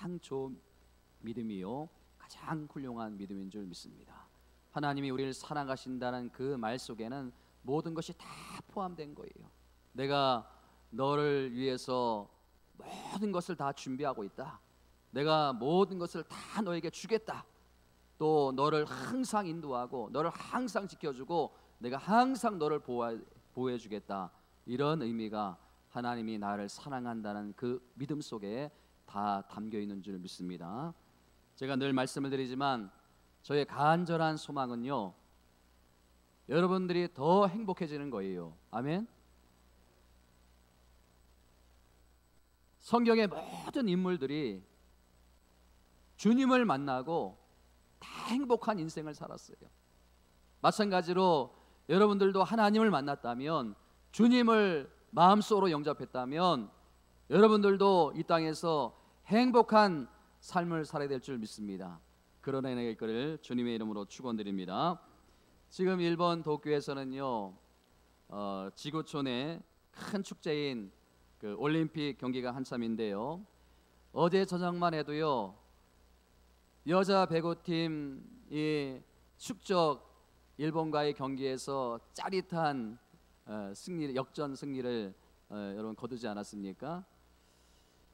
가장 좋은 믿음이요 가장 훌륭한 믿음인 줄 믿습니다. 하나님이 우리를 사랑하신다는 그 말 속에는 모든 것이 다 포함된 거예요. 내가 너를 위해서 모든 것을 다 준비하고 있다. 내가 모든 것을 다 너에게 주겠다. 또 너를 항상 인도하고 너를 항상 지켜주고 내가 항상 너를 보호해 주겠다. 이런 의미가 하나님이 나를 사랑한다는 그 믿음 속에 다 담겨 있는 줄 믿습니다. 제가 늘 말씀을 드리지만 저의 간절한 소망은요, 여러분들이 더 행복해지는 거예요. 아멘. 성경의 모든 인물들이 주님을 만나고 다 행복한 인생을 살았어요. 마찬가지로 여러분들도 하나님을 만났다면, 주님을 마음속으로 영접했다면 여러분들도 이 땅에서 행복한 삶을 살아야 될 줄 믿습니다. 그런 은혜가 있기를 주님의 이름으로 축원드립니다. 지금 일본 도쿄에서는요, 지구촌의 큰 축제인 그 올림픽 경기가 한참인데요, 어제 저녁만 해도요, 여자 배구팀이 축적 일본과의 경기에서 짜릿한 역전 승리를 여러분 거두지 않았습니까?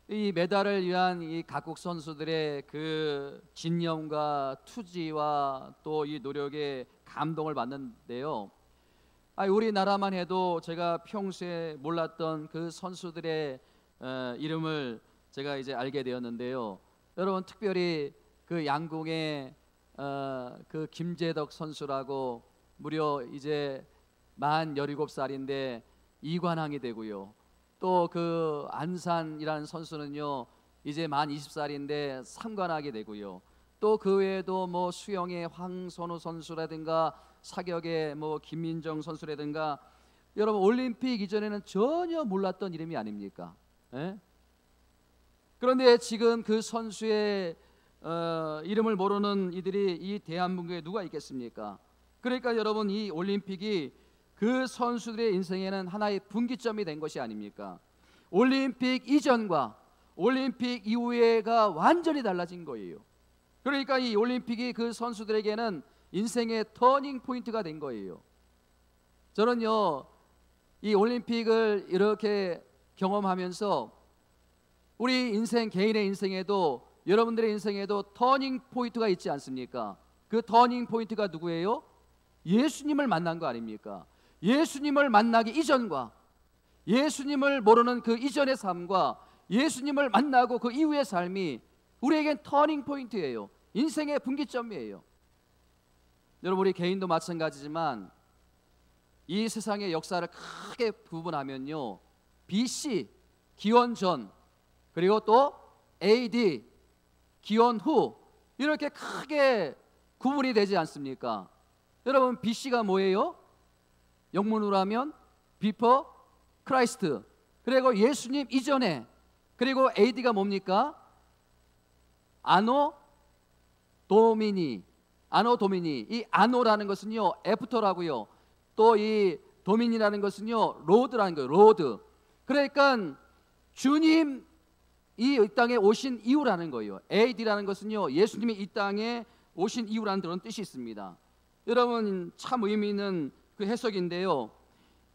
이 메달을 위한 이 각국 선수들의 그 진념과 투지와 또 이 노력에 감동을 받는데요, 우리나라만 해도 제가 평소에 몰랐던 그 선수들의 이름을 제가 이제 알게 되었는데요, 여러분 특별히 그 양궁의 그 김재덕 선수라고 무려 이제 만 17살인데 이관왕이 되고요, 또 그 안산이라는 선수는요 이제 만 20살인데 삼관왕이 되고요, 또 그 외에도 뭐 수영의 황선우 선수라든가 사격의 뭐 김민정 선수라든가, 여러분 올림픽 이전에는 전혀 몰랐던 이름이 아닙니까? 예? 그런데 지금 그 선수의 이름을 모르는 이들이 이 대한민국에 누가 있겠습니까? 그러니까 여러분, 이 올림픽이 그 선수들의 인생에는 하나의 분기점이 된 것이 아닙니까? 올림픽 이전과 올림픽 이후에가 완전히 달라진 거예요. 그러니까 이 올림픽이 그 선수들에게는 인생의 터닝 포인트가 된 거예요. 저는요, 이 올림픽을 이렇게 경험하면서 우리 인생, 개인의 인생에도, 여러분들의 인생에도 터닝 포인트가 있지 않습니까? 그 터닝 포인트가 누구예요? 예수님을 만난 거 아닙니까? 예수님을 만나기 이전과 예수님을 모르는 그 이전의 삶과 예수님을 만나고 그 이후의 삶이 우리에겐 터닝 포인트예요. 인생의 분기점이에요. 여러분, 우리 개인도 마찬가지지만 이 세상의 역사를 크게 구분하면요, BC 기원 전, 그리고 또 AD 기원 후, 이렇게 크게 구분이 되지 않습니까? 여러분, BC가 뭐예요? 영문으로 하면 Before Christ, 그리고 예수님 이전에, 그리고 AD가 뭡니까? 아노 도미니. 이 아노라는 것은요 애프터라고요, 또 이 도미니라는 것은요 로드라는 거예요. 로드. 그러니까 주님 이 땅에 오신 이후라는 거예요. AD라는 것은요 예수님이 이 땅에 오신 이후라는 그런 뜻이 있습니다. 여러분, 참 의미 있는 그 해석인데요,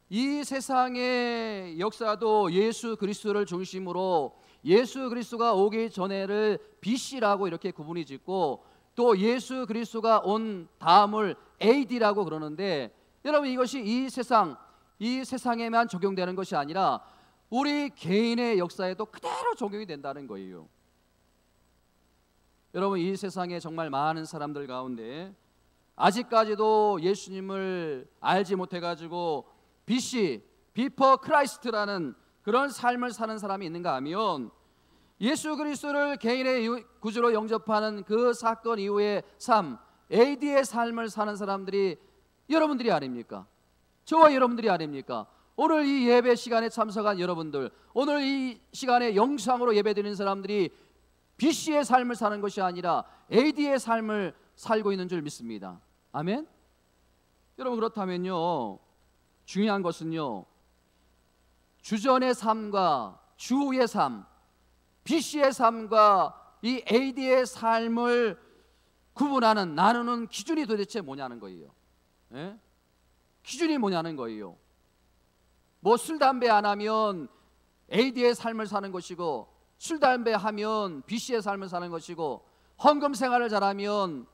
이 세상의 역사도 예수 그리스도를 중심으로 예수 그리스도가 오기 전에를 BC라고 이렇게 구분이 짓고, 또 예수 그리스도가 온 다음을 AD라고 그러는데, 여러분, 이것이 이 세상에만 적용되는 것이 아니라 우리 개인의 역사에도 그대로 적용이 된다는 거예요. 여러분, 이 세상에 정말 많은 사람들 가운데 아직까지도 예수님을 알지 못해가지고 BC, Before Christ라는 그런 삶을 사는 사람이 있는가 하면, 예수 그리스도를 개인의 구주로 영접하는 그 사건 이후의 삶, AD의 삶을 사는 사람들이 여러분들이 아닙니까? 저와 여러분들이 아닙니까? 오늘 이 예배 시간에 참석한 여러분들, 오늘 이 시간에 영상으로 예배드리는 사람들이 BC의 삶을 사는 것이 아니라 AD의 삶을 살고 있는 줄 믿습니다. 아멘? 여러분, 그렇다면요, 중요한 것은요, 주전의 삶과 주후의 삶, BC의 삶과 이 AD의 삶을 구분하는, 나누는 기준이 도대체 뭐냐는 거예요. 예? 기준이 뭐냐는 거예요. 뭐 술, 담배 안 하면 AD의 삶을 사는 것이고, 술, 담배 하면 BC의 삶을 사는 것이고, 헌금 생활을 잘하면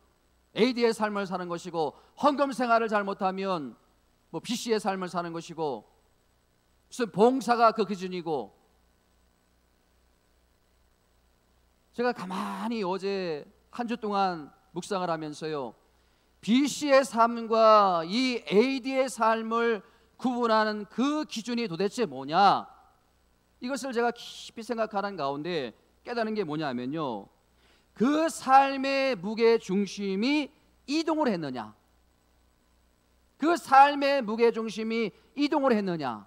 AD의 삶을 사는 것이고, 헌금 생활을 잘못하면 뭐 BC의 삶을 사는 것이고, 무슨 봉사가 그 기준이고. 제가 가만히 어제 한 주 동안 묵상을 하면서요, BC의 삶과 이 AD의 삶을 구분하는 그 기준이 도대체 뭐냐, 이것을 제가 깊이 생각하는 가운데 깨달은 게 뭐냐면요, 그 삶의 무게 중심이 이동을 했느냐, 그 삶의 무게 중심이 이동을 했느냐,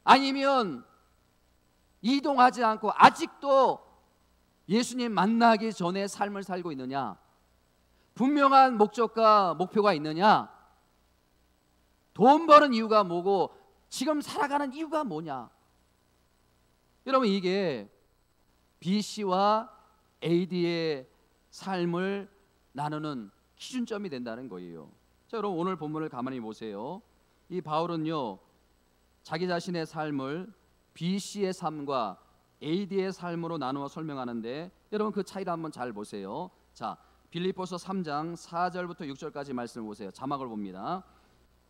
아니면 이동하지 않고 아직도 예수님 만나기 전에 삶을 살고 있느냐, 분명한 목적과 목표가 있느냐, 돈 버는 이유가 뭐고 지금 살아가는 이유가 뭐냐. 여러분, 이게 BC와 AD의 삶을 나누는 기준점이 된다는 거예요. 자, 여러분, 오늘 본문을 가만히 보세요. 이 바울은요, 자기 자신의 삶을 BC의 삶과 AD의 삶으로 나누어 설명하는데, 여러분 그 차이를 한번 잘 보세요. 자, 빌립보서 3장 4절부터 6절까지 말씀을 보세요. 자막을 봅니다.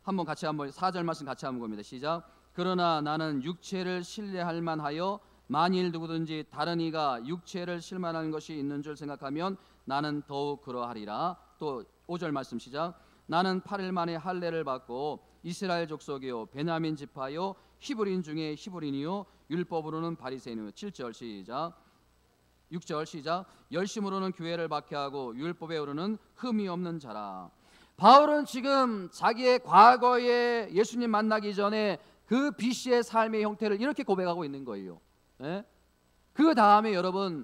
한번 4절 말씀 같이 한번 봅니다. 시작. 그러나 나는 육체를 신뢰할 만하여 만일 누구든지 다른 이가 육체를 실만한 것이 있는 줄 생각하면 나는 더욱 그러하리라. 또 5절 말씀 시작. 나는 8일 만에 할례를 받고 이스라엘 족속이요 베냐민 지파요 히브리인 중에 히브리인이요 율법으로는 바리새인이요. 7절 시작. 6절 시작. 열심으로는 교회를 박해하고 율법에 오르는 흠이 없는 자라. 바울은 지금 자기의 과거에 예수님 만나기 전에 그 BC의 삶의 형태를 이렇게 고백하고 있는 거예요. 예? 그 다음에 여러분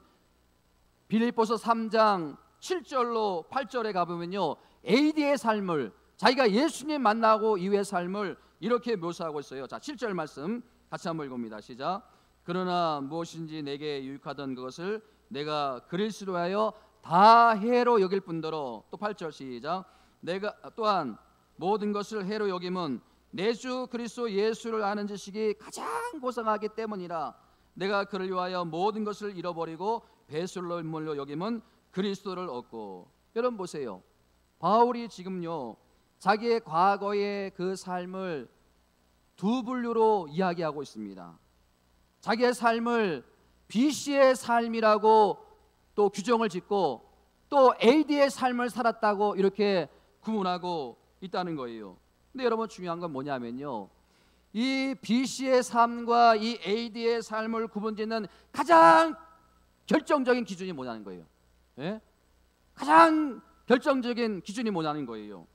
빌립보서 3장 7절로 8절에 가보면요, AD의 삶을, 자기가 예수님 만나고 이후의 삶을 이렇게 묘사하고 있어요. 자, 7절 말씀 같이 한번 읽어봅니다. 시작. 그러나 무엇인지 내게 유익하던 그것을 내가 그리스도로 하여 다 해로 여길 뿐더러. 또 8절 시작. 내가 또한 모든 것을 해로 여김은 내 주 그리스도 예수를 아는 지식이 가장 고상하기 때문이라. 내가 그를 위하여 모든 것을 잃어버리고 배설물로 여김은 그리스도를 얻고. 여러분 보세요. 바울이 지금요, 자기의 과거의 그 삶을 두 분류로 이야기하고 있습니다. 자기의 삶을 BC의 삶이라고 또 규정을 짓고, 또 AD의 삶을 살았다고 이렇게 구분하고 있다는 거예요. 근데 여러분, 중요한 건 뭐냐면요, 이 BC의 삶과 이 AD의 삶을 구분짓는 가장 결정적인 기준이 뭐냐는 거예요. 예? 가장 결정적인 기준이 뭐냐는 거예요.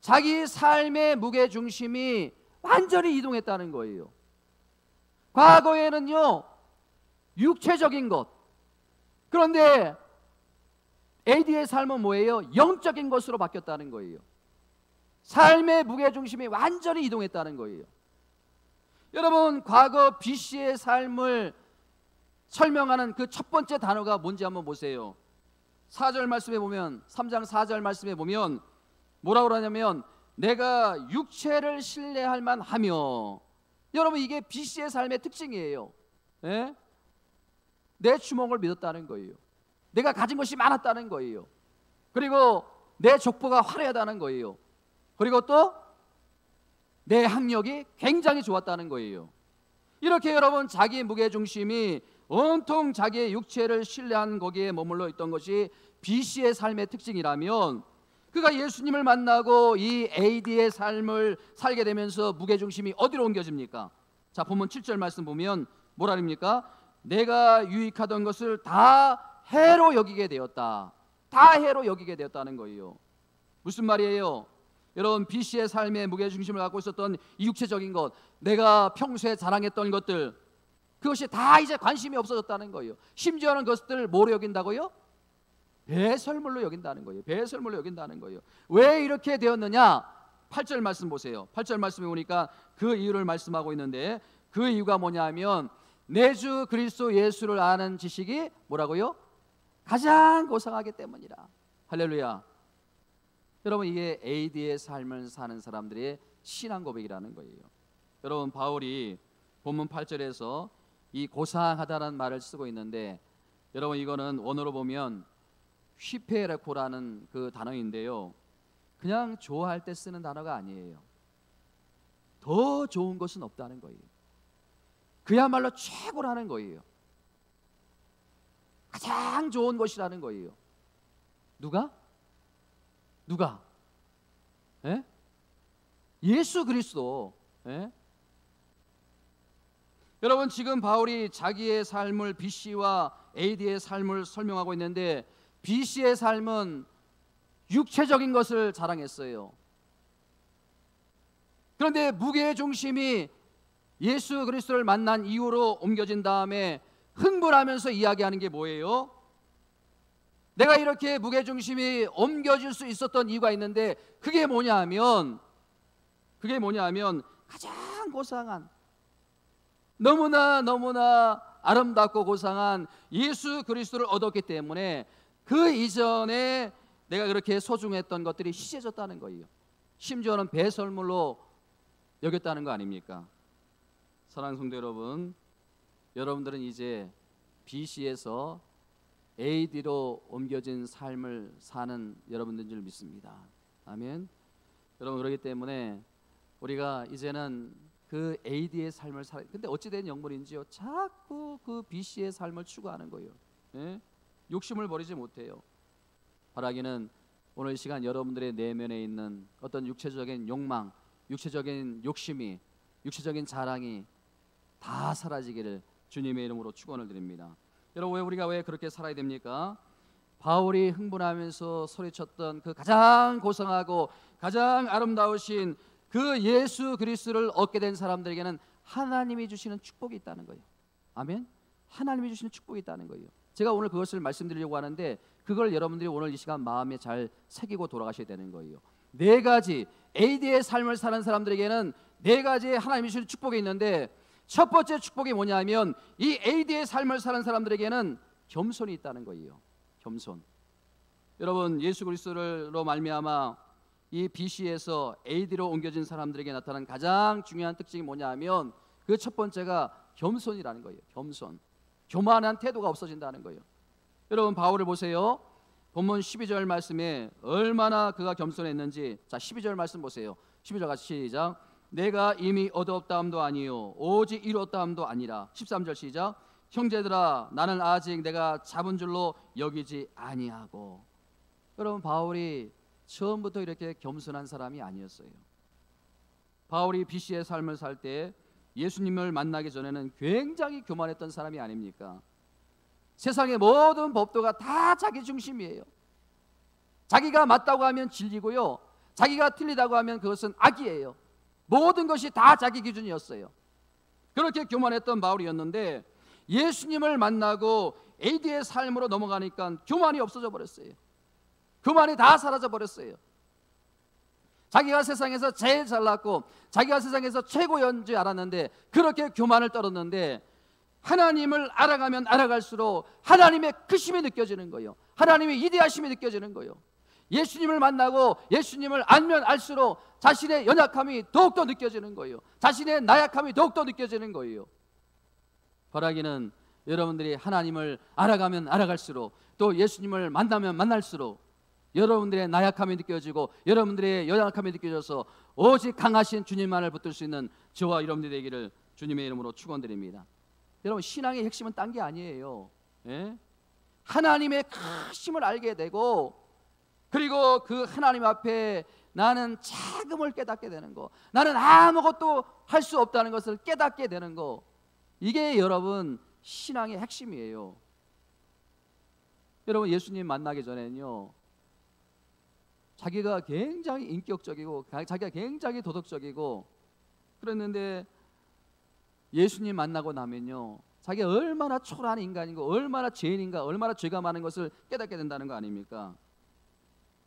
자기 삶의 무게 중심이 완전히 이동했다는 거예요. 과거에는요, 육체적인 것, 그런데 AD의 삶은 뭐예요? 영적인 것으로 바뀌었다는 거예요. 삶의 무게 중심이 완전히 이동했다는 거예요. 여러분, 과거 BC의 삶을 설명하는 그 첫 번째 단어가 뭔지 한번 보세요. 4절 말씀에 보면, 3장 4절 말씀에 보면 뭐라고 그러냐면 내가 육체를 신뢰할 만하며. 여러분, 이게 BC의 삶의 특징이에요. 예? 내 주먹을 믿었다는 거예요. 내가 가진 것이 많았다는 거예요. 그리고 내 족보가 화려하다는 거예요. 그리고 또 내 학력이 굉장히 좋았다는 거예요. 이렇게 여러분, 자기 무게중심이 온통 자기의 육체를 신뢰한 거기에 머물러 있던 것이 BC의 삶의 특징이라면, 그가 예수님을 만나고 이 AD의 삶을 살게 되면서 무게중심이 어디로 옮겨집니까? 자, 본문 7절 말씀 보면 뭐라 합니까? 내가 유익하던 것을 다 해로 여기게 되었다. 다 해로 여기게 되었다는 거예요. 무슨 말이에요? 여러분, BC의 삶의 무게중심을 갖고 있었던 이 육체적인 것, 내가 평소에 자랑했던 것들, 그것이 다 이제 관심이 없어졌다는 거예요. 심지어는 그것들을 뭐로 여긴다고요? 배설물로 여긴다는 거예요. 배설물로 여긴다는 거예요. 왜 이렇게 되었느냐? 8절 말씀 보세요. 8절 말씀에 보니까 그 이유를 말씀하고 있는데, 그 이유가 뭐냐면 내 주 그리스도 예수를 아는 지식이 뭐라고요? 가장 고상하기 때문이라. 할렐루야. 여러분, 이게 AD의 삶을 사는 사람들의 신앙 고백이라는 거예요. 여러분, 바울이 본문 8절에서 이 고상하다는 말을 쓰고 있는데, 여러분 이거는 원어로 보면 휘페레코라는 그 단어인데요, 그냥 좋아할 때 쓰는 단어가 아니에요. 더 좋은 것은 없다는 거예요. 그야말로 최고라는 거예요. 가장 좋은 것이라는 거예요. 누가? 예? 예수 그리스도. 예? 여러분, 지금 바울이 자기의 삶을 BC와 AD의 삶을 설명하고 있는데, BC의 삶은 육체적인 것을 자랑했어요. 그런데 무게의 중심이 예수 그리스도를 만난 이후로 옮겨진 다음에 흥분하면서 이야기하는 게 뭐예요? 내가 이렇게 무게중심이 옮겨질 수 있었던 이유가 있는데, 그게 뭐냐면 가장 고상한, 너무나 아름답고 고상한 예수 그리스도를 얻었기 때문에 그 이전에 내가 그렇게 소중했던 것들이 희재졌다는 거예요. 심지어는 배설물로 여겼다는 거 아닙니까? 사랑하는 성도 여러분, 여러분들은 이제 BC에서 AD로 옮겨진 삶을 사는 여러분들인 줄 믿습니다. 아멘. 여러분, 그렇기 때문에 우리가 이제는 그 AD의 삶을 살아. 근데 어찌된 영물인지요, 자꾸 그 BC의 삶을 추구하는 거예요. 예? 욕심을 버리지 못해요. 바라기는 오늘 이 시간 여러분들의 내면에 있는 어떤 육체적인 욕망, 육체적인 욕심이, 육체적인 자랑이 다 사라지기를 주님의 이름으로 축원을 드립니다. 여러분, 우리가 왜 그렇게 살아야 됩니까? 바울이 흥분하면서 소리쳤던 그 가장 고상하고 가장 아름다우신 그 예수 그리스도를 얻게 된 사람들에게는 하나님이 주시는 축복이 있다는 거예요. 아멘. 하나님이 주시는 축복이 있다는 거예요. 제가 오늘 그것을 말씀드리려고 하는데, 그걸 여러분들이 오늘 이 시간 마음에 잘 새기고 돌아가셔야 되는 거예요. 네 가지 AD의 삶을 사는 사람들에게는 네 가지의 하나님이 주시는 축복이 있는데, 첫 번째 축복이 뭐냐면 이 AD의 삶을 사는 사람들에게는 겸손이 있다는 거예요. 겸손. 여러분, 예수 그리스도로 말미암아 이 BC에서 AD로 옮겨진 사람들에게 나타난 가장 중요한 특징이 뭐냐면 그 첫 번째가 겸손이라는 거예요. 겸손. 교만한 태도가 없어진다는 거예요. 여러분, 바울을 보세요. 본문 12절 말씀에 얼마나 그가 겸손했는지. 자, 12절 말씀 보세요. 12절 같이 시작. 내가 이미 얻었다함도 아니요 오직 이뤘다함도 아니라. 13절 시작. 형제들아, 나는 아직 내가 잡은 줄로 여기지 아니하고. 여러분, 바울이 처음부터 이렇게 겸손한 사람이 아니었어요. 바울이 BC의 삶을 살 때 예수님을 만나기 전에는 굉장히 교만했던 사람이 아닙니까? 세상의 모든 법도가 다 자기 중심이에요. 자기가 맞다고 하면 진리고요, 자기가 틀리다고 하면 그것은 악이에요. 모든 것이 다 자기 기준이었어요. 그렇게 교만했던 바울이었는데 예수님을 만나고 AD의 삶으로 넘어가니까 교만이 없어져 버렸어요. 교만이 다 사라져 버렸어요. 자기가 세상에서 제일 잘났고 자기가 세상에서 최고인 줄 알았는데, 그렇게 교만을 떨었는데 하나님을 알아가면 알아갈수록 하나님의 크심이 느껴지는 거예요. 하나님의 위대하심이 느껴지는 거예요. 예수님을 만나고 예수님을 알면 알수록 자신의 연약함이 더욱더 느껴지는 거예요. 자신의 나약함이 더욱더 느껴지는 거예요. 바라기는 여러분들이 하나님을 알아가면 알아갈수록, 또 예수님을 만나면 만날수록 여러분들의 나약함이 느껴지고 여러분들의 연약함이 느껴져서 오직 강하신 주님만을 붙들 수 있는 저와 여러분들이 되기를 주님의 이름으로 축원드립니다. 여러분, 신앙의 핵심은 딴 게 아니에요. 예? 하나님의 크심을 알게 되고, 그리고 그 하나님 앞에 나는 자금을 깨닫게 되는 거, 나는 아무것도 할 수 없다는 것을 깨닫게 되는 거, 이게 여러분 신앙의 핵심이에요. 여러분, 예수님 만나기 전에는요, 자기가 굉장히 인격적이고 자기가 굉장히 도덕적이고 그랬는데, 예수님 만나고 나면요, 자기가 얼마나 초라한 인간이고 얼마나 죄인인가, 얼마나 죄가 많은 것을 깨닫게 된다는 거 아닙니까?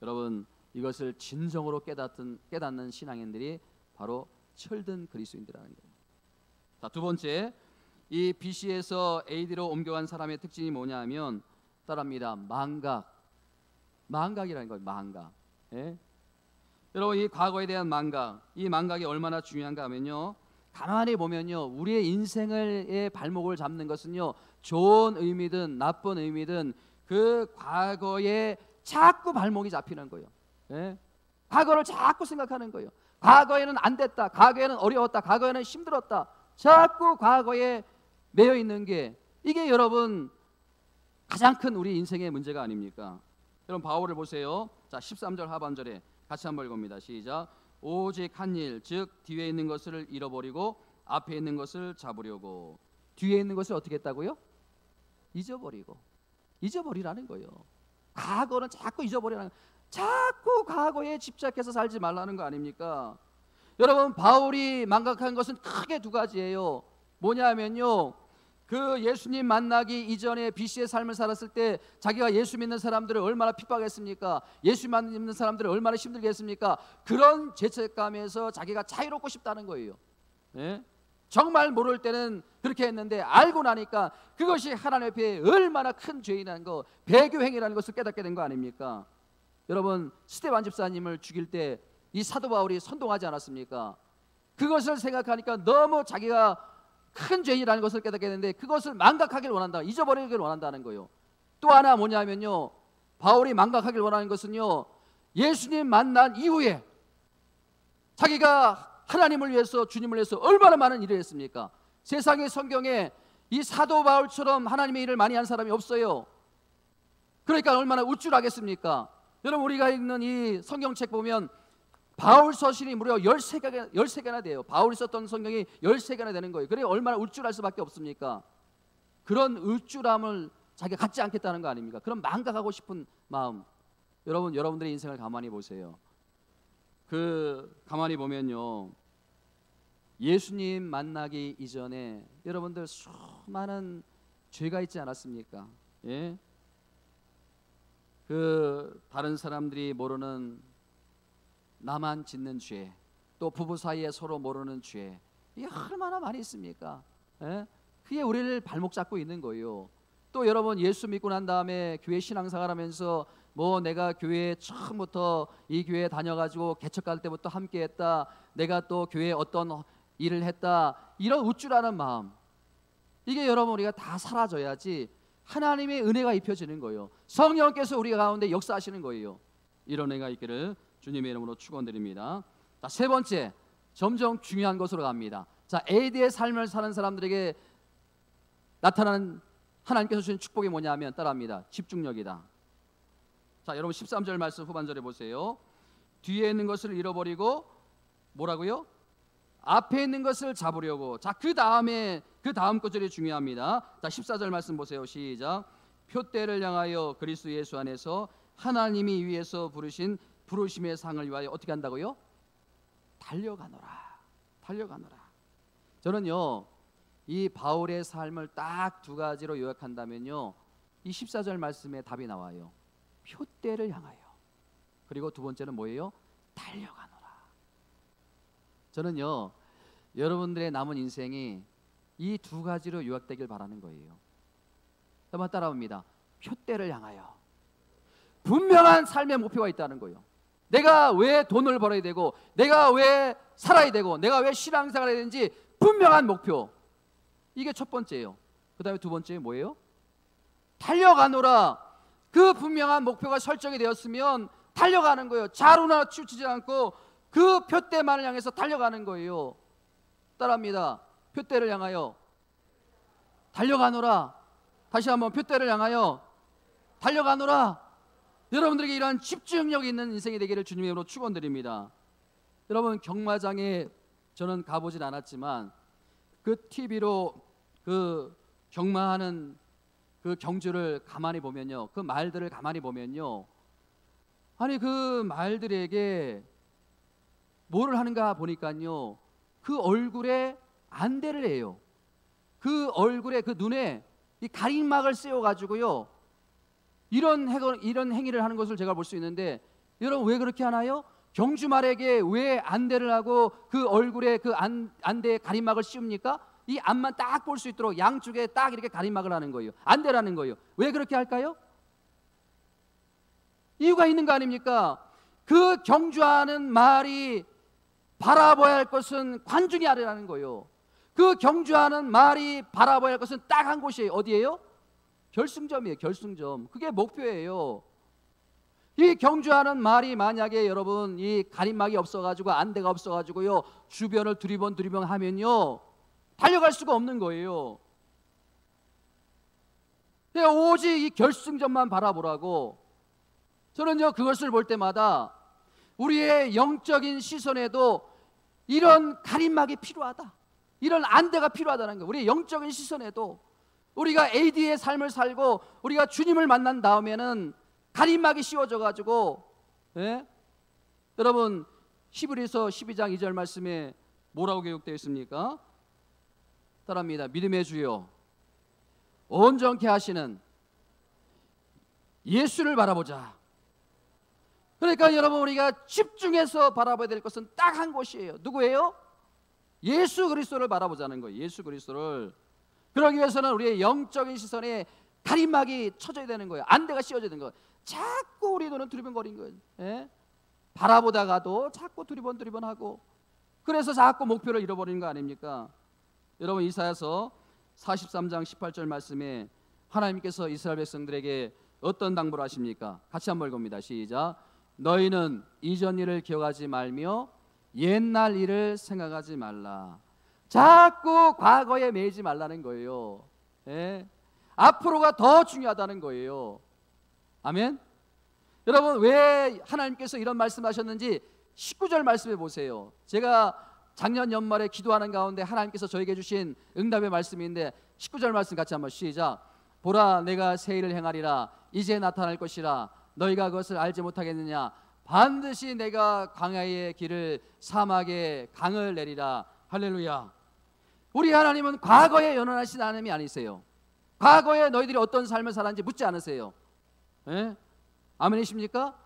여러분, 이것을 진정으로 깨닫는 신앙인들이 바로 철든 그리스도인들이라는 거예요. 자, 두 번째, 이 BC에서 AD로 옮겨간 사람의 특징이 뭐냐면 따라합니다. 망각이라는 거예요. 망각. 예? 여러분, 이 과거에 대한 망각, 이 망각이 얼마나 중요한가 하면요, 가만히 보면요, 우리의 인생의 발목을 잡는 것은요, 좋은 의미든 나쁜 의미든 그 과거에 자꾸 발목이 잡히는 거예요. 예? 과거를 자꾸 생각하는 거예요. 과거에는 안 됐다, 과거에는 어려웠다, 과거에는 힘들었다, 자꾸 과거에 매여 있는 게, 이게 여러분 가장 큰 우리 인생의 문제가 아닙니까? 여러분, 바울을 보세요. 자, 13절 하반절에 같이 한번 읽어봅니다. 시작. 오직 한 일, 즉 뒤에 있는 것을 잃어버리고 앞에 있는 것을 잡으려고. 뒤에 있는 것을 어떻게 했다고요? 잊어버리라는 거예요. 과거는 자꾸 잊어버리라는 거예요. 자꾸 과거에 집착해서 살지 말라는 거 아닙니까? 여러분, 바울이 망각한 것은 크게 두 가지예요. 뭐냐면요, 그 예수님 만나기 이전에 BC의 삶을 살았을 때 자기가 예수 믿는 사람들을 얼마나 핍박했습니까? 예수 믿는 사람들을 얼마나 힘들게 했습니까? 그런 죄책감에서 자기가 자유롭고 싶다는 거예요. 예? 정말 모를 때는 그렇게 했는데 알고 나니까 그것이 하나님 앞에 얼마나 큰 죄인이라는 거, 배교행위라는 것을 깨닫게 된 거 아닙니까? 여러분, 스데반 집사님을 죽일 때 이 사도 바울이 선동하지 않았습니까? 그것을 생각하니까 너무 자기가 큰 죄인이라는 것을 깨닫게 되는데 그것을 망각하길 원한다, 잊어버리길 원한다는 거예요. 또 하나 뭐냐면요, 바울이 망각하길 원하는 것은요, 예수님 만난 이후에 자기가 하나님을 위해서, 주님을 위해서 얼마나 많은 일을 했습니까? 세상의 성경에 이 사도 바울처럼 하나님의 일을 많이 한 사람이 없어요. 그러니까 얼마나 우쭐하겠습니까? 여러분, 우리가 읽는 이 성경책 보면 바울 서신이 무려 13개나 돼요. 바울이 썼던 성경이 13개나 되는 거예요. 그래 얼마나 우쭐할 수밖에 없습니까? 그런 우쭐함을 자기가 갖지 않겠다는 거 아닙니까? 그런 망각하고 싶은 마음. 여러분, 여러분들의 인생을 가만히 보세요. 가만히 보면요, 예수님 만나기 이전에 여러분들 수많은 죄가 있지 않았습니까? 예? 다른 사람들이 모르는 나만 짓는 죄, 또 부부 사이에 서로 모르는 죄, 이게 얼마나 많이 있습니까? 예? 그게 우리를 발목 잡고 있는 거예요. 또 여러분, 예수 믿고 난 다음에 교회 신앙생활 하면서 뭐 내가 교회에 처음부터 이 교회에 다녀가지고 개척할 때부터 함께했다, 내가 또 교회에 어떤 일을 했다, 이런 우쭐하는 마음, 이게 여러분 우리가 다 사라져야지 하나님의 은혜가 입혀지는 거예요. 성령께서 우리 가운데 역사하시는 거예요. 이런 은혜가 있기를 주님의 이름으로 축원드립니다. 자, 세 번째, 점점 중요한 것으로 갑니다. 자, AD의 삶을 사는 사람들에게 나타나는 하나님께서 주신 축복이 뭐냐면 따라합니다. 집중력이다. 자, 여러분 13절 말씀 후반절에 보세요. 뒤에 있는 것을 잃어버리고 뭐라고요? 앞에 있는 것을 잡으려고. 자, 그 다음 구절이 중요합니다. 자, 14절 말씀 보세요. 시작. 표대를 향하여 그리스도 예수 안에서 하나님이 위에서 부르신 부르심의 상을 위하여 어떻게 한다고요? 달려가노라. 저는요, 이 바울의 삶을 딱 두 가지로 요약한다면요, 이 14절 말씀에 답이 나와요. 표대를 향하여. 그리고 두 번째는 뭐예요? 달려가노라. 저는요, 여러분들의 남은 인생이 이 두 가지로 요약되길 바라는 거예요. 한번 따라옵니다. 표대를 향하여. 분명한 삶의 목표가 있다는 거예요. 내가 왜 돈을 벌어야 되고, 내가 왜 살아야 되고, 내가 왜 신앙생활을 해야 되는지 분명한 목표. 이게 첫 번째예요. 그 다음에 두 번째 뭐예요? 달려가노라. 그 분명한 목표가 설정이 되었으면 달려가는 거예요. 자루나 치우치지 않고 그 표대만을 향해서 달려가는 거예요. 따라합니다. 표대를 향하여 달려가노라. 다시 한번, 표대를 향하여 달려가노라. 여러분들에게 이러한 집중력이 있는 인생이 되기를 주님의 이름으로 축원드립니다. 여러분, 경마장에 저는 가보진 않았지만 그 TV로 그 경마하는 그 경주를 가만히 보면요, 그 말들을 가만히 보면요, 아니 그 말들에게 뭐를 하는가 보니까요, 그 얼굴에 안대를 해요. 그 얼굴에, 그 눈에 이 가림막을 씌워가지고요, 이런 행위를 하는 것을 제가 볼 수 있는데, 여러분 왜 그렇게 하나요? 경주말에게 왜 안대를 하고 그 얼굴에 그 안대에 가림막을 씌웁니까? 이 앞만 딱 볼 수 있도록 양쪽에 딱 이렇게 가림막을 하는 거예요. 안대라는 거예요. 왜 그렇게 할까요? 이유가 있는 거 아닙니까? 그 경주하는 말이 바라봐야 할 것은 관중이 아니라는 거예요. 그 경주하는 말이 바라봐야 할 것은 딱 한 곳이에요. 어디예요? 결승점이에요. 결승점. 그게 목표예요. 이 경주하는 말이 만약에 여러분 이 가림막이 없어가지고 안대가 없어가지고요 주변을 두리번 하면요 달려갈 수가 없는 거예요. 오직 이 결승점만 바라보라고. 저는요 그것을 볼 때마다 우리의 영적인 시선에도 이런 가림막이 필요하다, 이런 안대가 필요하다는 거예요. 우리의 영적인 시선에도 우리가 AD의 삶을 살고 우리가 주님을 만난 다음에는 가림막이 씌워져 가지고, 예? 여러분 히브리서 12장 2절 말씀에 뭐라고 기록되어 있습니까? 따라합니다. 믿음의 주요 온전케 하시는 예수를 바라보자. 그러니까 여러분 우리가 집중해서 바라봐야 될 것은 딱 한 곳이에요. 누구예요? 예수 그리스도를 바라보자는 거예요. 예수 그리스도를. 그러기 위해서는 우리의 영적인 시선에 가림막이 쳐져야 되는 거예요. 안대가 씌워져야 되는 거예요. 자꾸 우리 눈은 두리번거리는 거예요. 예? 바라보다가도 자꾸 두리번하고, 그래서 자꾸 목표를 잃어버리는 거 아닙니까? 여러분 이사야서 43장 18절 말씀에 하나님께서 이스라엘 백성들에게 어떤 당부를 하십니까? 같이 한번 읽어봅니다. 시작. 너희는 이전 일을 기억하지 말며 옛날 일을 생각하지 말라. 자꾸 과거에 매이지 말라는 거예요. 예? 앞으로가 더 중요하다는 거예요. 아멘. 여러분 왜 하나님께서 이런 말씀하셨는지 19절 말씀해 보세요. 제가 작년 연말에 기도하는 가운데 하나님께서 저에게 주신 응답의 말씀인데 19절 말씀 같이 한번 시작. 보라 내가 새 일을 행하리라. 이제 나타날 것이라. 너희가 그것을 알지 못하겠느냐. 반드시 내가 광야의 길을 사막에 강을 내리라. 할렐루야. 우리 하나님은 과거에 연연하신 하나님이 아니세요. 과거에 너희들이 어떤 삶을 살았는지 묻지 않으세요. 예? 아멘이십니까?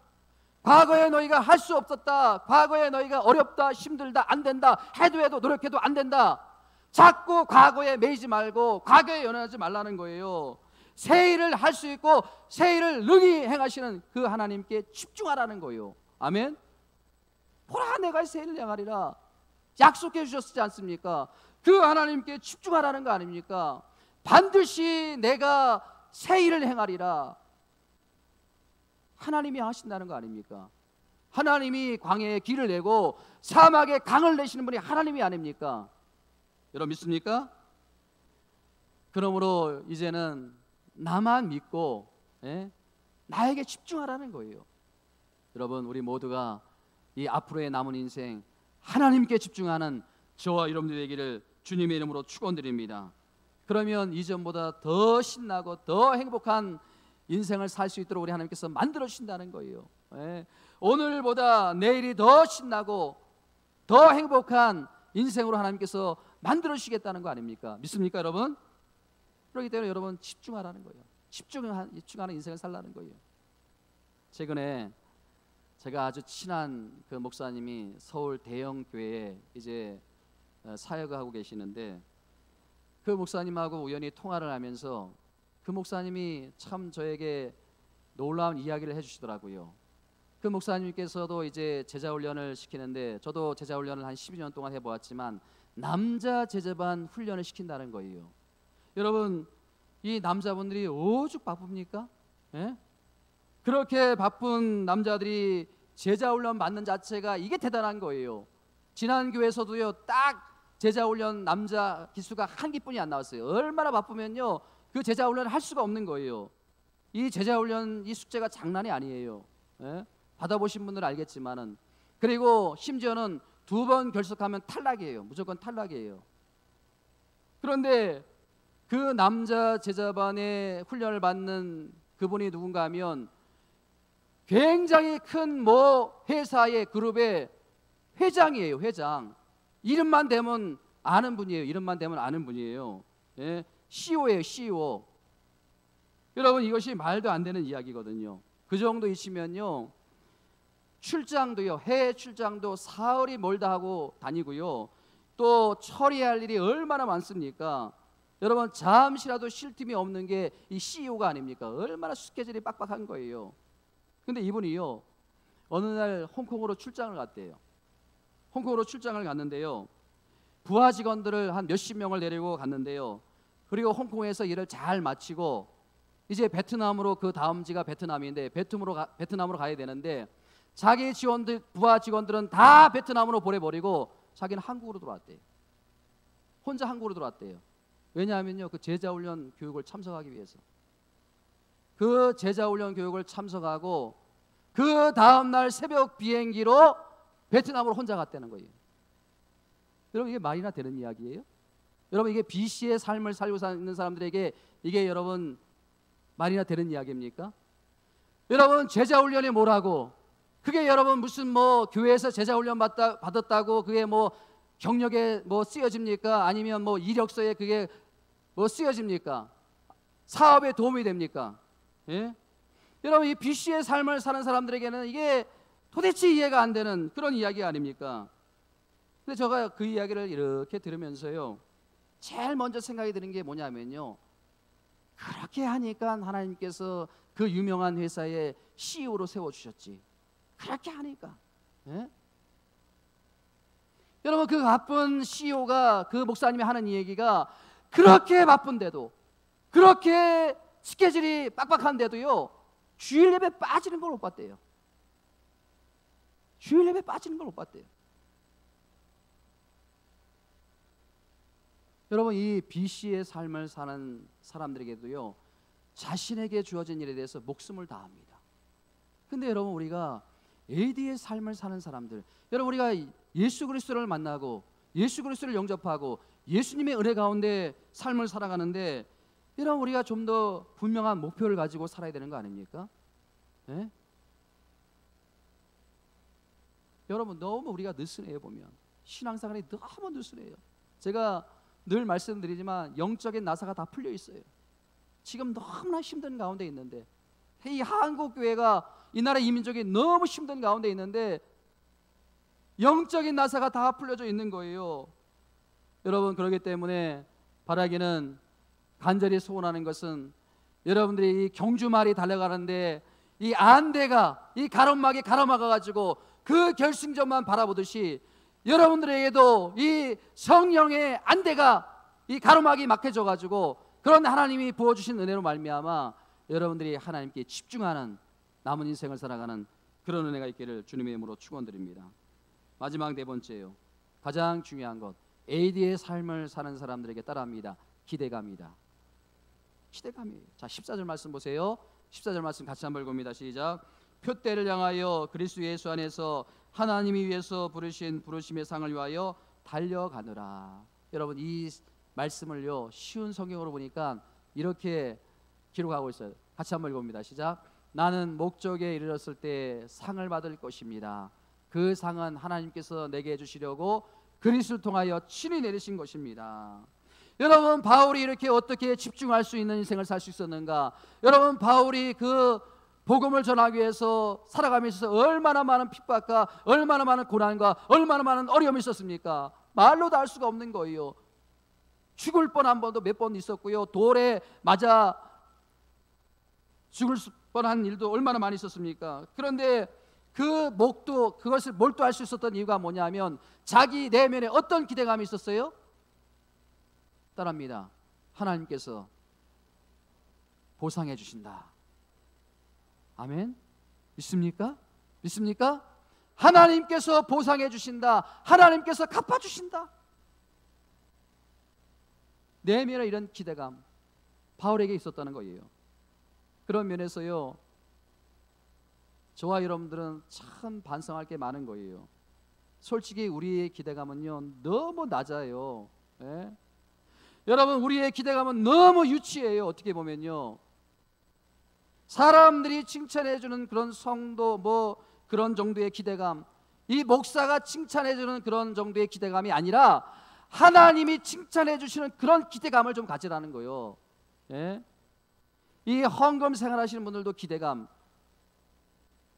과거에 너희가 할 수 없었다, 과거에 너희가 어렵다, 힘들다, 안 된다, 해도 노력해도 안 된다, 자꾸 과거에 매이지 말고 과거에 연연하지 말라는 거예요. 새 일을 할 수 있고 새 일을 능히 행하시는 그 하나님께 집중하라는 거예요. 아멘. 보라 내가 새 일을 행하리라 약속해 주셨지 않습니까? 그 하나님께 집중하라는 거 아닙니까? 반드시 내가 새 일을 행하리라. 하나님이 하신다는 거 아닙니까? 하나님이 광야에 길을 내고 사막에 강을 내시는 분이 하나님이 아닙니까? 여러분 믿습니까? 그러므로 이제는 나만 믿고, 예? 나에게 집중하라는 거예요. 여러분 우리 모두가 이 앞으로의 남은 인생 하나님께 집중하는 저와 여러분들 되기를 주님의 이름으로 축원드립니다. 그러면 이전보다 더 신나고 더 행복한 인생을 살 수 있도록 우리 하나님께서 만들어 주신다는 거예요. 예. 오늘보다 내일이 더 신나고 더 행복한 인생으로 하나님께서 만들어 주시겠다는 거 아닙니까? 믿습니까 여러분? 그렇기 때문에 여러분 집중하라는 거예요. 집중하는 인생을 살라는 거예요. 최근에 제가 아주 친한 그 목사님이 서울 대형 교회에 이제 사역을 하고 계시는데, 그 목사님하고 우연히 통화를 하면서 그 목사님이 참 저에게 놀라운 이야기를 해주시더라고요. 그 목사님께서도 이제 제자 훈련을 시키는데, 저도 제자 훈련을 한 12년 동안 해보았지만 남자 제자반 훈련을 시킨다는 거예요. 여러분 이 남자분들이 오죽 바쁩니까? 예? 그렇게 바쁜 남자들이 제자 훈련 받는 자체가 이게 대단한 거예요. 지난 교회에서도요 딱 제자 훈련 남자 기수가 한 기뿐이 안 나왔어요. 얼마나 바쁘면요 그 제자 훈련을 할 수가 없는 거예요. 이 제자 훈련 이 숙제가 장난이 아니에요. 예? 받아보신 분들은 알겠지만은, 그리고 심지어는 2번 결석하면 탈락이에요. 무조건 탈락이에요. 그런데 그 남자 제자반의 훈련을 받는 그분이 누군가 하면 굉장히 큰 뭐 회사의 그룹의 회장이에요. 회장. 이름만 대면 아는 분이에요. 이름만 대면 아는 분이에요. 예? CEO예요. CEO. 여러분 이것이 말도 안 되는 이야기거든요. 그 정도이시면요 출장도요, 해외 출장도 사흘이 멀다 하고 다니고요, 또 처리할 일이 얼마나 많습니까? 여러분 잠시라도 쉴 틈이 없는 게 이 CEO가 아닙니까? 얼마나 스케줄이 빡빡한 거예요. 근데 이분이요, 어느 날 홍콩으로 출장을 갔대요. 홍콩으로 출장을 갔는데요, 부하 직원들을 한 몇십 명을 데리고 갔는데요, 그리고 홍콩에서 일을 잘 마치고 이제 베트남으로, 그 다음지가 베트남인데 베트남으로 가야 되는데, 자기 직원들, 부하 직원들은 다 베트남으로 보내버리고 자기는 한국으로 들어왔대요. 혼자 한국으로 들어왔대요. 왜냐하면요, 그 제자훈련 교육을 참석하기 위해서. 그 제자훈련 교육을 참석하고 그 다음날 새벽 비행기로 베트남으로 혼자 갔다는 거예요. 여러분, 이게 말이나 되는 이야기예요? 여러분, 이게 BC의 삶을 살고 있는 사람들에게 이게 여러분 말이나 되는 이야기입니까? 여러분, 제자훈련이 뭐라고? 그게 여러분 무슨 뭐 교회에서 제자훈련 받았다고 그게 뭐 경력에 뭐 쓰여집니까? 아니면 뭐 이력서에 그게 뭐 쓰여집니까? 사업에 도움이 됩니까? 예? 여러분, 이 BC의 삶을 사는 사람들에게는 이게 도대체 이해가 안 되는 그런 이야기 아닙니까? 근데 제가 그 이야기를 이렇게 들으면서요, 제일 먼저 생각이 드는 게 뭐냐면요, 그렇게 하니까 하나님께서 그 유명한 회사의 CEO로 세워주셨지. 그렇게 하니까. 예? 여러분, 그 바쁜 CEO가, 그 목사님이 하는 이 얘기가, 그렇게 바쁜데도, 그렇게 스케줄이 빡빡한데도요, 주일 예배 빠지는 걸 못 봤대요. 주일 예배 빠지는 걸 못 봤대요. 여러분, 이 BC의 삶을 사는 사람들에게도요, 자신에게 주어진 일에 대해서 목숨을 다합니다. 근데 여러분, 우리가 AD의 삶을 사는 사람들, 여러분, 우리가 예수 그리스도를 만나고 예수 그리스도를 영접하고 예수님의 은혜 가운데 삶을 살아가는데, 여러분, 우리가 좀 더 분명한 목표를 가지고 살아야 되는 거 아닙니까? 네? 여러분, 너무 우리가 느슨해요. 보면 신앙생활이 너무 느슨해요. 제가 늘 말씀드리지만 영적인 나사가 다 풀려 있어요. 지금 너무나 힘든 가운데 있는데, 이 한국 교회가, 이 나라 이민족이 너무 힘든 가운데 있는데 영적인 나사가 다 풀려져 있는 거예요. 여러분, 그렇기 때문에 바라기는, 간절히 소원하는 것은, 여러분들이 이 경주말이 달려가는데 이 안대가, 이 가로막이 가로막아 가지고 그 결승점만 바라보듯이 여러분들에게도 이 성령의 안대가, 이 가로막이 막혀져 가지고, 그런 하나님이 부어주신 은혜로 말미암아 여러분들이 하나님께 집중하는 남은 인생을 살아가는 그런 은혜가 있기를 주님의 이름으로 축원드립니다. 마지막 네 번째요, 가장 중요한 것, AD의 삶을 사는 사람들에게 따라합니다. 기대감이다. 기대감이에요. 자, 14절 말씀 보세요. 14절 말씀 같이 한번 읽습니다. 시작. 표대를 향하여 그리스도 예수 안에서 하나님이 위해서 부르신 부르심의 상을 위하여 달려가느라. 여러분, 이 말씀을요, 쉬운 성경으로 보니까 이렇게 기록하고 있어요. 같이 한번 읽어봅니다. 시작. 나는 목적에 이르렀을 때 상을 받을 것입니다. 그 상은 하나님께서 내게 주시려고 그리스도를 통하여 친히 내리신 것입니다. 여러분, 바울이 이렇게 어떻게 집중할 수 있는 인생을 살 수 있었는가? 여러분, 바울이 그 복음을 전하기 위해서 살아가면서 얼마나 많은 핍박과 얼마나 많은 고난과 얼마나 많은 어려움이 있었습니까? 말로 다 할 수가 없는 거예요. 죽을 뻔한 번도 몇 번 있었고요, 돌에 맞아 죽을 뻔한 일도 얼마나 많이 있었습니까? 그런데 그 그것을 몰두할 수 있었던 이유가 뭐냐면, 자기 내면에 어떤 기대감이 있었어요? 따라합니다. 하나님께서 보상해 주신다. 아멘. 믿습니까? 믿습니까? 하나님께서 보상해 주신다. 하나님께서 갚아 주신다. 내면에 이런 기대감, 바울에게 있었다는 거예요. 그런 면에서요, 저와 여러분들은 참 반성할 게 많은 거예요. 솔직히 우리의 기대감은요, 너무 낮아요. 예? 여러분, 우리의 기대감은 너무 유치해요. 어떻게 보면요, 사람들이 칭찬해주는 그런 성도, 뭐 그런 정도의 기대감, 이 목사가 칭찬해주는 그런 정도의 기대감이 아니라 하나님이 칭찬해주시는 그런 기대감을 좀 가지라는 거예요. 예? 이 헌금 생활하시는 분들도 기대감,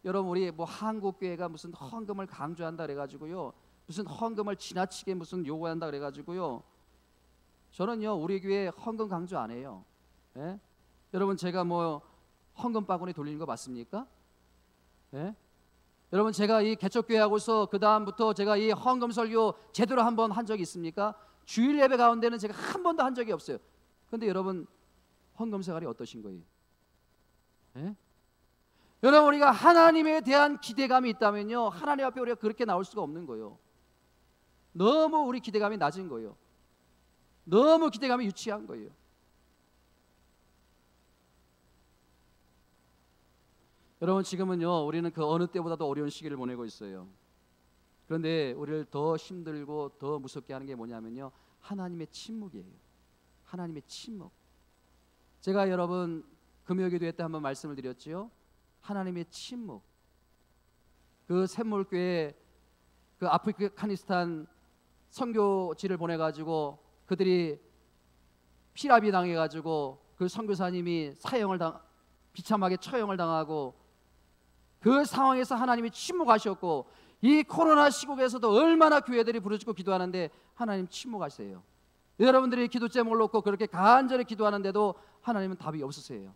여러분, 우리 뭐 한국 교회가 무슨 헌금을 강조한다 그래가지고요, 무슨 헌금을 지나치게 무슨 요구한다 그래가지고요, 저는요, 우리 교회 헌금 강조 안 해요. 예? 여러분, 제가 뭐 헌금 바구니 돌리는 거 맞습니까? 예? 여러분 제가 이 개척교회 하고서 그 다음부터 제가 이 헌금 설교 제대로 한번 한 적이 있습니까? 주일 예배 가운데는 제가 한 번도 한 적이 없어요. 그런데 여러분 헌금 생활이 어떠신 거예요? 예? 여러분 우리가 하나님에 대한 기대감이 있다면요, 하나님 앞에 우리가 그렇게 나올 수가 없는 거예요. 너무 우리 기대감이 낮은 거예요. 너무 기대감이 유치한 거예요. 여러분 지금은요 우리는 그 어느 때보다도 어려운 시기를 보내고 있어요. 그런데 우리를 더 힘들고 더 무섭게 하는 게 뭐냐면요, 하나님의 침묵이에요. 하나님의 침묵. 제가 여러분 금요기도회 때 한번 말씀을 드렸지요. 하나님의 침묵. 그 샘물교회 그 아프가니스탄 선교지를 보내가지고 그들이 피랍이 당해가지고 그 선교사님이 비참하게 처형을 당하고 그 상황에서 하나님이 침묵하셨고, 이 코로나 시국에서도 얼마나 교회들이 부르짖고 기도하는데 하나님 침묵하세요. 여러분들이 기도 제목을 놓고 그렇게 간절히 기도하는데도 하나님은 답이 없으세요.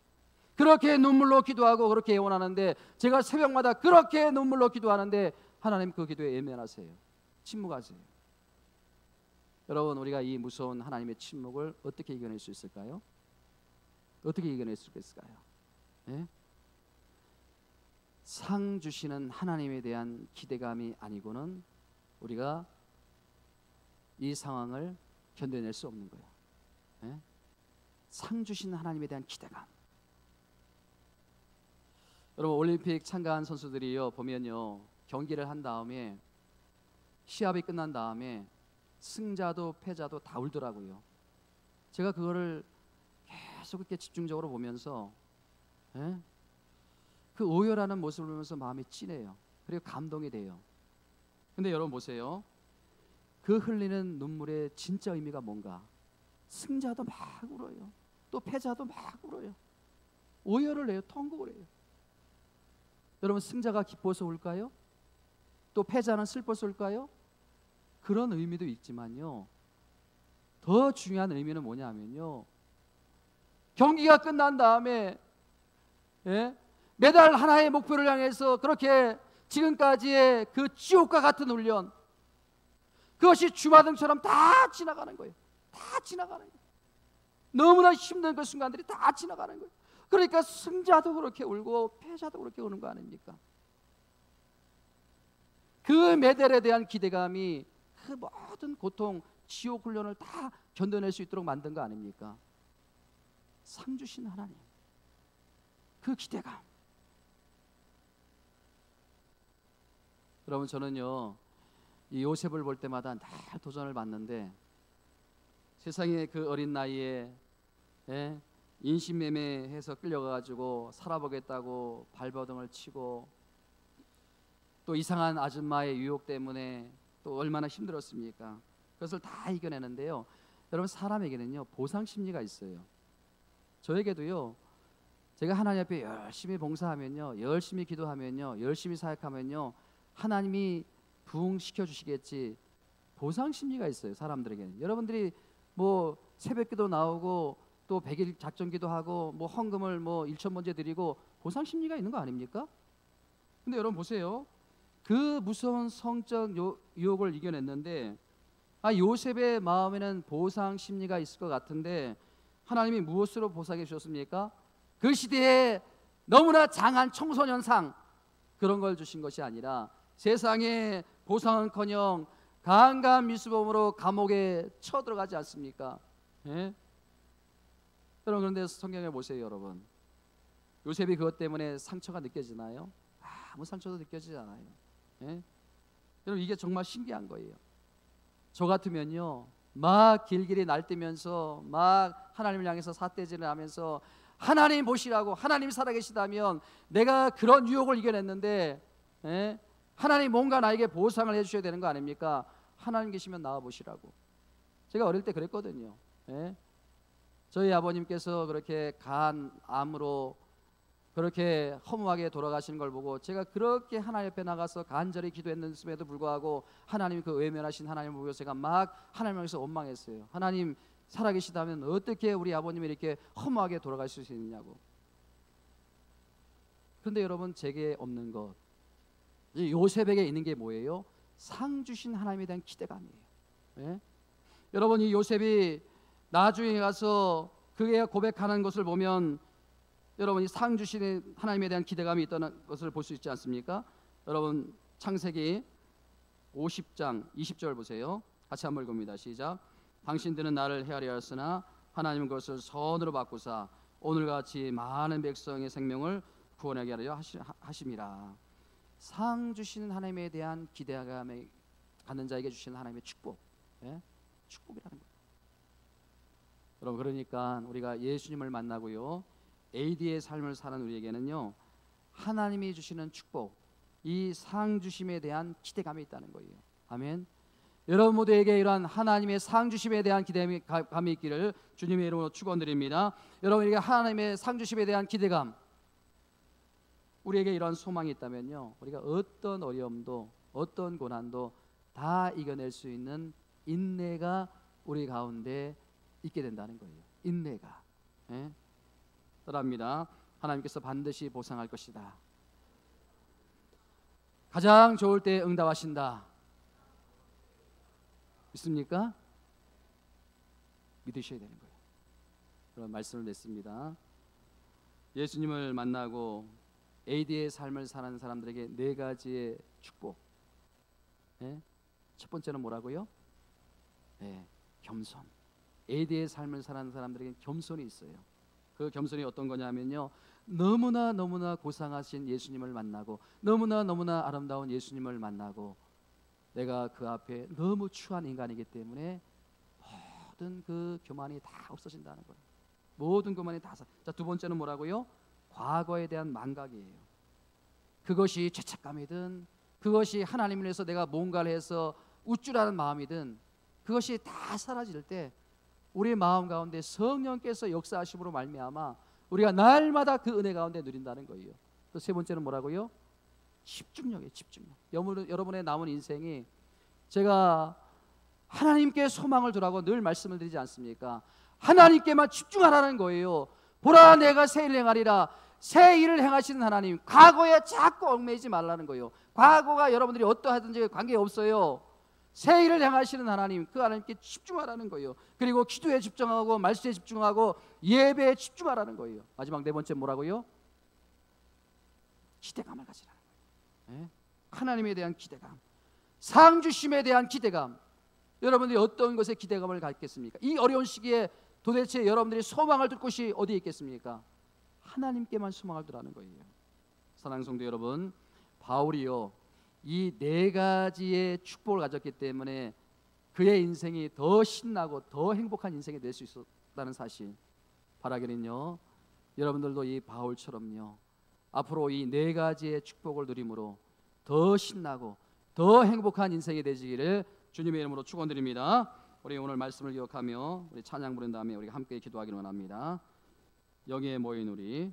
그렇게 눈물로 기도하고 그렇게 애원하는데, 제가 새벽마다 그렇게 눈물로 기도하는데 하나님 그 기도에 예면하세요. 침묵하세요. 여러분 우리가 이 무서운 하나님의 침묵을 어떻게 이겨낼 수 있을까요? 어떻게 이겨낼 수 있을까요? 예? 상 주시는 하나님에 대한 기대감이 아니고는 우리가 이 상황을 견뎌낼 수 없는 거예요. 예? 상 주시는 하나님에 대한 기대감. 여러분 올림픽 참가한 선수들이요 보면요, 경기를 한 다음에 시합이 끝난 다음에 승자도 패자도 다 울더라고요. 제가 그거를 계속 이렇게 집중적으로 보면서 그 오열하는 모습을 보면서 마음이 찐해요. 그리고 감동이 돼요. 근데 여러분 보세요. 그 흘리는 눈물의 진짜 의미가 뭔가? 승자도 막 울어요. 또 패자도 막 울어요. 오열을 해요. 통곡을 해요. 여러분 승자가 기뻐서 울까요? 또 패자는 슬퍼서 울까요? 그런 의미도 있지만요, 더 중요한 의미는 뭐냐면요, 경기가 끝난 다음에 메달 하나의 목표를 향해서 그렇게 지금까지의 그 지옥과 같은 훈련, 그것이 주마등처럼 다 지나가는 거예요. 다 지나가는 거예요. 너무나 힘든 그 순간들이 다 지나가는 거예요. 그러니까 승자도 그렇게 울고 패자도 그렇게 우는 거 아닙니까? 그 메달에 대한 기대감이 그 모든 고통, 지옥 훈련을 다 견뎌낼 수 있도록 만든 거 아닙니까? 상 주신 하나님, 그 기대감. 여러분 저는요 이 요셉을 볼 때마다 늘 도전을 받는데, 세상에 그 어린 나이에 인신매매해서 끌려가가지고 살아보겠다고 발버둥을 치고, 또 이상한 아줌마의 유혹 때문에 또 얼마나 힘들었습니까? 그것을 다 이겨내는데요, 여러분 사람에게는요 보상 심리가 있어요. 저에게도요, 제가 하나님 앞에 열심히 봉사하면요, 열심히 기도하면요, 열심히 사역하면요, 하나님이 부응시켜 주시겠지, 보상 심리가 있어요. 사람들에게는. 여러분들이 뭐 새벽기도 나오고 또 100일 작전기도 하고 뭐 헌금을 뭐 1,000번째 드리고 보상 심리가 있는 거 아닙니까? 근데 여러분 보세요. 그 무서운 성적 유혹을 이겨냈는데, 요셉의 마음에는 보상 심리가 있을 것 같은데, 하나님이 무엇으로 보상해 주셨습니까? 그 시대에 너무나 장한 청소년상, 그런 걸 주신 것이 아니라 세상에 보상은커녕 강간 미수범으로 감옥에 쳐들어가지 않습니까? 예? 여러분 그런데 성경에 보세요. 여러분 요셉이 그것 때문에 상처가 느껴지나요? 아무 상처도 느껴지지 않아요. 예? 여러분 이게 정말 신기한 거예요. 저 같으면요 막 길길이 날뛰면서 막 하나님을 향해서 삿대질을 하면서, 하나님 보시라고, 하나님 살아계시다면 내가 그런 유혹을 이겨냈는데 하나님 뭔가 나에게 보상을 해주셔야 되는 거 아닙니까? 하나님 계시면 나와보시라고. 제가 어릴 때 그랬거든요. 저희 아버님께서 그렇게 간암으로 그렇게 허무하게 돌아가시는 걸 보고 제가 그렇게 하나님 옆에 나가서 간절히 기도했는데도 불구하고 하나님 그 외면하신 하나님을 보고 제가 막 하나님 앞에서 원망했어요. 하나님 살아계시다면 어떻게 우리 아버님이 이렇게 허무하게 돌아가실 수 있느냐고. 그런데 여러분 제게 없는 것, 이 요셉에게 있는 게 뭐예요? 상 주신 하나님에 대한 기대감이에요. 예? 여러분, 이 요셉이 나중에 가서 그게 고백하는 것을 보면 여러분이 상 주신 하나님에 대한 기대감이 있다는 것을 볼 수 있지 않습니까? 여러분, 창세기 50장 20절 보세요. 같이 한번 읽습니다. 시작. 당신들은 나를 헤아려 하였으나 하나님은 그것을 선으로 바꾸사 오늘같이 많은 백성의 생명을 구원하게 하려 하심이라. 상 주시는 하나님에 대한 기대감에 갖는 자에게 주시는 하나님의 축복, 예? 축복이라는 거예요. 여러분, 그러니까 우리가 예수님을 만나고요 AD의 삶을 사는 우리에게는요 하나님이 주시는 축복, 이 상 주심에 대한 기대감이 있다는 거예요. 아멘. 여러분 모두에게 이러한 하나님의 상 주심에 대한 기대감이 있기를 주님의 이름으로 축원드립니다. 여러분에게 하나님의 상 주심에 대한 기대감, 우리에게 이러한 소망이 있다면요 우리가 어떤 어려움도 어떤 고난도 다 이겨낼 수 있는 인내가 우리 가운데 있게 된다는 거예요. 인내가. 예? 따라합니다. 하나님께서 반드시 보상할 것이다. 가장 좋을 때 응답하신다. 믿습니까? 믿으셔야 되는 거예요. 그런 말씀을 냈습니다. 예수님을 만나고 AD의 삶을 사는 사람들에게 네 가지의 축복. 예? 첫 번째는 뭐라고요? 예, 겸손. AD의 삶을 사는 사람들에게 겸손이 있어요. 그 겸손이 어떤 거냐면요 너무나 고상하신 예수님을 만나고 너무나 아름다운 예수님을 만나고 내가 그 앞에 너무 추한 인간이기 때문에 모든 그 교만이 다 없어진다는 거예요. 모든 교만이 다. 자, 두 번째는 뭐라고요? 과거에 대한 망각이에요. 그것이 죄책감이든 그것이 하나님을 위해서 내가 뭔가를 해서 우쭐하는 마음이든 그것이 다 사라질 때 우리의 마음 가운데 성령께서 역사하심으로 말미암아 우리가 날마다 그 은혜 가운데 누린다는 거예요. 또 세 번째는 뭐라고요? 집중력이에요. 집중력. 여러분의 남은 인생이 제가 하나님께 소망을 두라고 늘 말씀을 드리지 않습니까? 하나님께만 집중하라는 거예요. 보라 내가 새 일을 행하리라. 새 일을 행하시는 하나님, 과거에 자꾸 얽매이지 말라는 거예요. 과거가 여러분들이 어떠하든지 관계없어요. 새 일을 행하시는 하나님, 그 하나님께 집중하라는 거예요. 그리고 기도에 집중하고 말씀에 집중하고 예배에 집중하라는 거예요. 마지막 네 번째 뭐라고요? 기대감을 가지라는 거예요. 네? 하나님에 대한 기대감, 상 주심에 대한 기대감. 여러분들이 어떤 것에 기대감을 갖겠습니까? 이 어려운 시기에 도대체 여러분들이 소망을 둘 곳이 어디에 있겠습니까? 하나님께만 소망을 두라는 거예요. 사랑하는 성도 여러분, 바울이요 이 네 가지의 축복을 가졌기 때문에 그의 인생이 더 신나고 더 행복한 인생이 될 수 있었다는 사실, 바라기는요 여러분들도 이 바울처럼요 앞으로 이 네 가지의 축복을 누림으로 더 신나고 더 행복한 인생이 되시기를 주님의 이름으로 축원드립니다. 우리 오늘 말씀을 기억하며 우리 찬양 부른 다음에 우리 함께 기도하기를 원합니다. 여기에 모인 우리